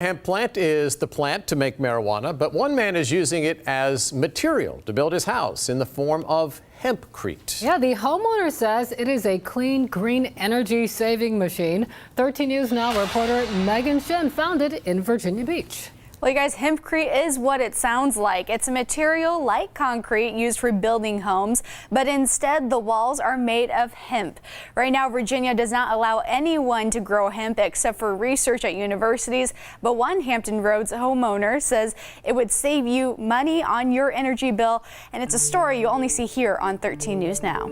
Hemp plant is the plant to make marijuana, but one man is using it as material to build his house in the form of hempcrete. Yeah, the homeowner says it is a clean, green, energy-saving machine. 13 News Now reporter Shinn found it in Virginia Beach. Well, you guys, hempcrete is what it sounds like. It's a material like concrete used for building homes, but instead the walls are made of hemp. Right now, Virginia does not allow anyone to grow hemp except for research at universities. But one Hampton Roads homeowner says it would save you money on your energy bill. And it's a story you only see here on 13 News Now.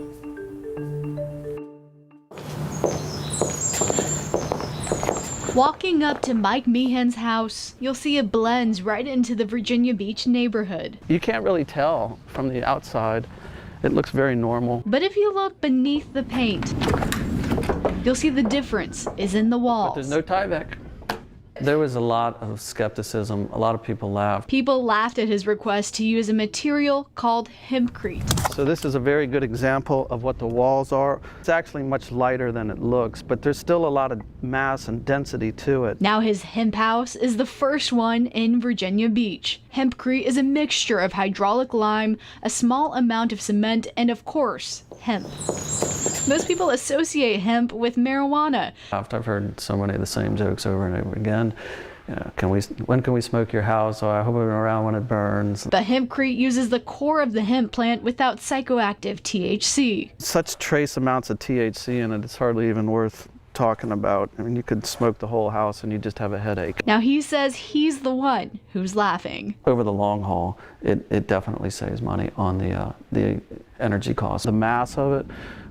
Walking up to Mike Meehan's house, you'll see it blends right into the Virginia Beach neighborhood. You can't really tell from the outside. It looks very normal. But if you look beneath the paint, you'll see the difference is in the walls. But there's no Tyvek. There was a lot of skepticism. A lot of people laughed. People laughed at his request to use a material called hempcrete. So this is a very good example of what the walls are. It's actually much lighter than it looks, but there's still a lot of mass and density to it. Now his hemp house is the first one in Virginia Beach. Hempcrete is a mixture of hydraulic lime, a small amount of cement, and of course, hemp. Most people associate hemp with marijuana. I've heard so many of the same jokes over and over again. You know, when can we smoke your house? Oh, I hope we're around when it burns. But hempcrete uses the core of the hemp plant without psychoactive THC. Such trace amounts of THC in it, it's hardly even worth talking about. I mean, you could smoke the whole house and you just have a headache. Now he says he's the one who's laughing. Over the long haul, it definitely saves money on the energy cost. The mass of it,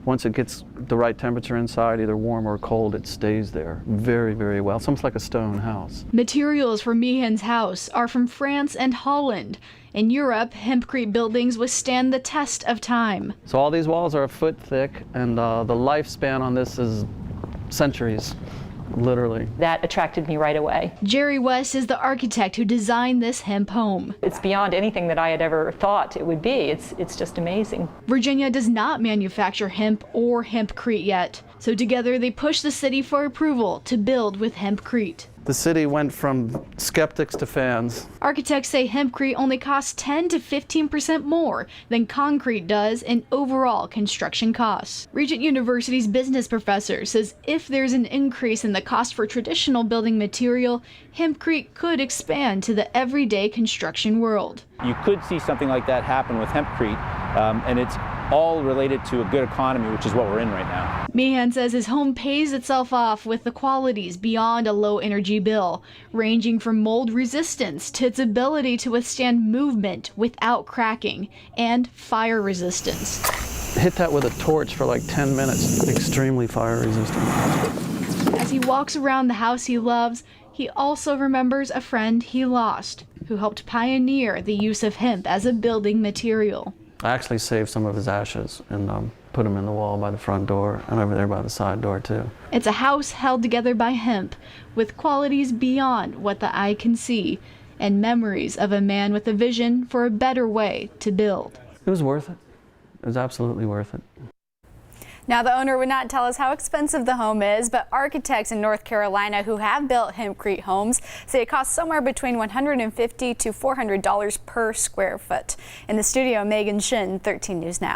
once it gets the right temperature inside, either warm or cold, it stays there very, very well. It's almost like a stone house. Materials for Meehan's house are from France and Holland. In Europe, hempcrete buildings withstand the test of time. So all these walls are a foot thick, and the lifespan on this is centuries, literally. That attracted me right away. Jerry West is the architect who designed this hemp home. It's beyond anything that I had ever thought it would be. It's just amazing. Virginia does not manufacture hemp or hempcrete yet, so together they push the city for approval to build with hempcrete. The city went from skeptics to fans. Architects say hempcrete only costs 10 to 15% more than concrete does in overall construction costs. Regent University's business professor says if there's an increase in the cost for traditional building material, hempcrete could expand to the everyday construction world. You could see something like that happen with hempcrete, and it's all related to a good economy, which is what we're in right now. Meehan says his home pays itself off with the qualities beyond a low energy bill, ranging from mold resistance to its ability to withstand movement without cracking and fire resistance. Hit that with a torch for like 10 minutes, extremely fire resistant. As he walks around the house he loves, he also remembers a friend he lost who helped pioneer the use of hemp as a building material. I actually saved some of his ashes and put them in the wall by the front door and over there by the side door too. It's a house held together by hemp with qualities beyond what the eye can see and memories of a man with a vision for a better way to build. It was worth it. It was absolutely worth it. Now, the owner would not tell us how expensive the home is, but architects in North Carolina who have built hempcrete homes say it costs somewhere between $150 to $400 per square foot. In the studio, Shinn, 13 News Now.